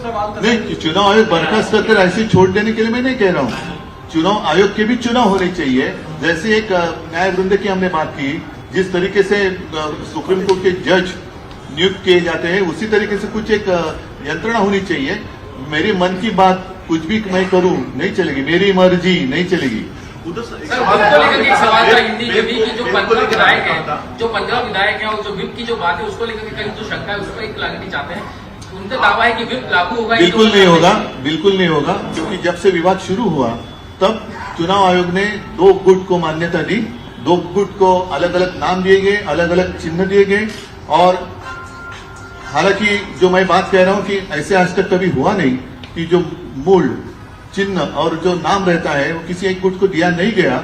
सवाल था। नहीं, चुनाव आयोग बर्खास्त कर ऐसे छोड़ देने के लिए मैं नहीं कह रहा हूँ। चुनाव आयोग के भी चुनाव होने चाहिए। जैसे एक न्याय वृंद की हमने बात की, जिस तरीके से सुप्रीम कोर्ट के जज नियुक्त किए जाते हैं, उसी तरीके से कुछ एक यंत्रणा होनी चाहिए। मेरे मन की बात कुछ भी मैं करूं नहीं चलेगी, मेरी मर्जी नहीं चलेगी। सर, एक सवाल था हिंदी में भी कि जो 15 विधायक हैं और जो विप की जो बात है उसको लेकर कहीं जो शंका है उसको एक क्लैरिटी चाहते हैं। उनका दावा है कि विप लागू होगा। बिल्कुल नहीं होगा, बिल्कुल नहीं होगा, क्योंकि जब से विवाद शुरू हुआ तब चुनाव आयोग ने 2 गुट को मान्यता दी। 2 गुट को अलग अलग नाम दिए गए, अलग अलग चिन्ह दिए गए। और हालांकि जो मैं बात कह रहा हूं कि ऐसे आज तक कभी हुआ नहीं कि जो मूल चिन्ह और जो नाम रहता है वो किसी एक गुट को दिया नहीं गया।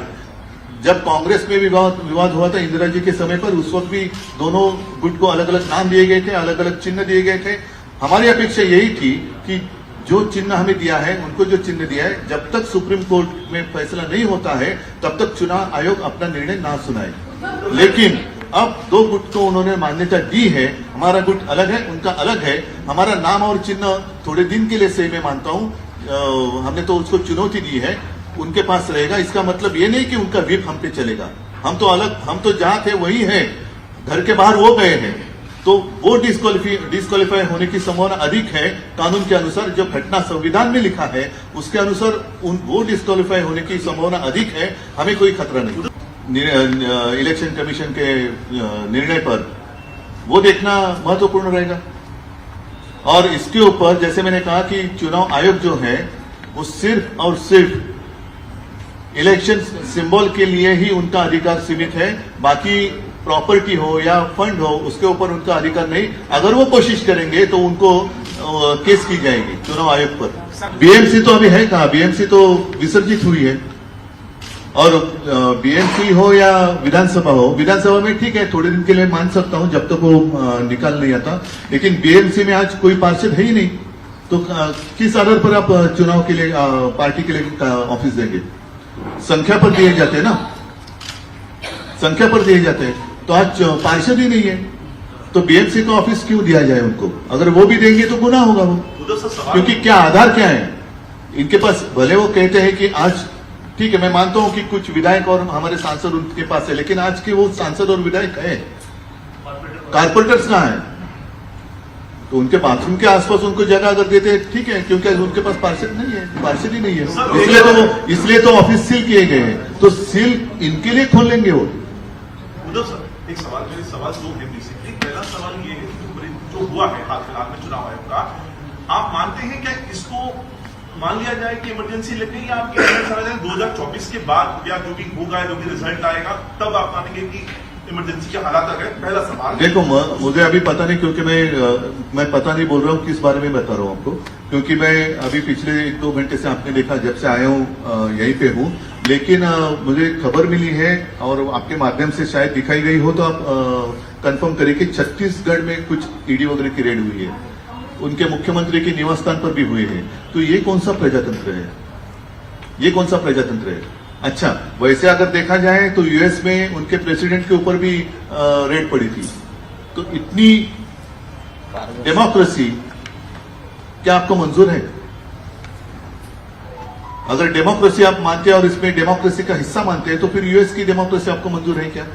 जब कांग्रेस में विवाद हुआ था इंदिरा जी के समय पर, उस वक्त भी दोनों गुट को अलग अलग नाम दिए गए थे, अलग अलग चिन्ह दिए गए थे। हमारी अपेक्षा यही थी कि जो चिन्ह हमें दिया है, उनको जो चिन्ह दिया है, जब तक सुप्रीम कोर्ट में फैसला नहीं होता है तब तक चुनाव आयोग अपना निर्णय ना सुनाए। लेकिन अब 2 गुट को उन्होंने मान्यता दी है। हमारा गुट अलग है, उनका अलग है। हमारा नाम और चिन्ह थोड़े दिन के लिए सही मैं मानता हूं, हमने तो उसको चुनौती दी है, उनके पास रहेगा। इसका मतलब ये नहीं कि उनका व्हिप हम पे चलेगा। हम तो अलग, हम तो जहां थे वही है, घर के बाहर वो गए हैं, तो वो डिस्क्वालीफाई होने की संभावना अधिक है। कानून के अनुसार जो घटना संविधान में लिखा है उसके अनुसार वो डिस्क्वालीफाई होने की संभावना अधिक है। हमें कोई खतरा नहीं। इलेक्शन कमीशन के निर्णय पर वो देखना महत्वपूर्ण रहेगा। और इसके ऊपर जैसे मैंने कहा कि चुनाव आयोग जो है वो सिर्फ और सिर्फ इलेक्शन सिंबल के लिए ही उनका अधिकार सीमित है। बाकी प्रॉपर्टी हो या फंड हो उसके ऊपर उनका अधिकार नहीं। अगर वो कोशिश करेंगे तो उनको केस की जाएगी चुनाव आयोग पर। बीएमसी तो अभी है कहाँ, बीएमसी तो विसर्जित हुई है। और बीएमसी हो या विधानसभा हो, विधानसभा में ठीक है थोड़े दिन के लिए मान सकता हूं जब तक वो निकाल नहीं आता, लेकिन बीएमसी में आज कोई पार्षद है ही नहीं, तो किस आधार पर आप चुनाव के लिए पार्टी के लिए ऑफिस देंगे? संख्या पर दिए जाते हैं ना, संख्या पर दिए जाते हैं। तो आज पार्षद ही नहीं है तो बीएमसी का ऑफिस क्यों दिया जाए उनको? अगर वो भी देंगे तो गुनाह होगा वो, क्योंकि क्या आधार क्या है इनके पास? भले वो कहते हैं कि आज ठीक है, मैं मानता हूं कि कुछ विधायक और हमारे सांसद उनके पास है, लेकिन आज के वो सांसद और विधायक है, कारपोरेटर्स कहां है? तो उनके बाथरूम के आसपास उनको जगह अगर देते हैं ठीक है, क्योंकि उनके पास पार्षद नहीं है, पार्षद ही नहीं है, इसलिए तो ऑफिस सील किए गए हैं। तो सील इनके लिए खोल लेंगे वो। एक सवाल, मेरे सवाल 2 है बेसिकली। पहला सवाल ये है कि जो हुआ है हाल फिलहाल में चुनाव आयोग का, आप मानते हैं क्या इसको मान लिया जाए कि इमरजेंसी लग गई, या आप 2024 के बाद या जो भी होगा, जो भी रिजल्ट आएगा तब आप मानेंगे कि इमरजेंसी के हालात आ गए? पहला सवाल। देखो मुझे अभी पता नहीं, क्योंकि मैं पता नहीं बोल रहा हूँ किस बारे में बता रहा हूँ आपको, क्योंकि मैं अभी पिछले 1-2 घंटे से आपने देखा जब से आया हूँ यहीं पे हूँ। लेकिन मुझे खबर मिली है और आपके माध्यम से शायद दिखाई गई हो तो आप कंफर्म करिए कि छत्तीसगढ़ में कुछ ईडी वगैरह की रेड हुई है, उनके मुख्यमंत्री के निवास स्थान पर भी हुए हैं। तो ये कौन सा प्रजातंत्र है? ये कौन सा प्रजातंत्र है? अच्छा, वैसे अगर देखा जाए तो यूएस में उनके प्रेसिडेंट के ऊपर भी रेड पड़ी थी। तो इतनी डेमोक्रेसी क्या आपको मंजूर है? अगर डेमोक्रेसी आप मानते हैं और इसमें डेमोक्रेसी का हिस्सा मानते हैं तो फिर यूएस की डेमोक्रेसी आपको मंजूर है क्या?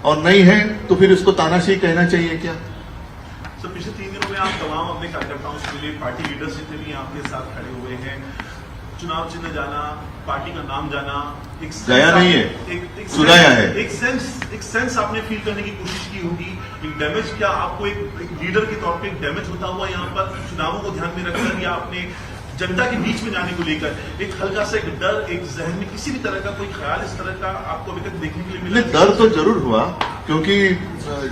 और नहीं है तो फिर इसको तानाशाही कहना चाहिए क्या? सर, पिछले 3 दिनों में आप तमाम अपने कार्यकर्ताओं से मिले, पार्टी लीडरशिप में भी आपके साथ खड़े हुए हैं। चुनाव चिन्ह जाना, पार्टी का नाम जाना, एक जाया नहीं है, एक सुनाया है। एक सेंस आपने फील करने की कोशिश की होगी। एक डैमेज, क्या आपको एक लीडर के तौर पे एक डैमेज होता हुआ यहाँ पर चुनावों को ध्यान में रखकर, या आपने जनता के बीच में जाने को लेकर एक हल्का सा एक डर, एक जहन में किसी भी तरह का कोई ख्याल इस तरह का आपको अभी तक देखने के लिए मिला? डर तो जरूर हुआ, क्योंकि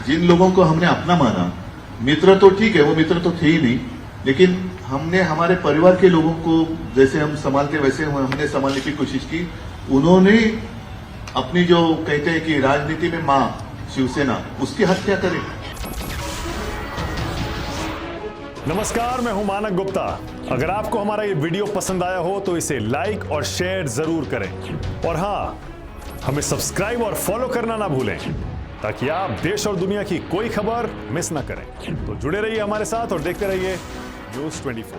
जिन लोगों को हमने अपना माना, मित्र तो ठीक है, वो मित्र तो थे ही नहीं, लेकिन हमने हमारे परिवार के लोगों को जैसे हम संभालते वैसे हमने संभालने की कोशिश की। उन्होंने अपनी जो कहते हैं कि राजनीति में मां शिवसेना, उसकी हत्या करे। नमस्कार, मैं हूं मानक गुप्ता। अगर आपको हमारा ये वीडियो पसंद आया हो तो इसे लाइक और शेयर जरूर करें, और हां, हमें सब्सक्राइब और फॉलो करना ना भूलें ताकि आप देश और दुनिया की कोई खबर मिस ना करें। तो जुड़े रहिए हमारे साथ और देखते रहिए न्यूज़ 24।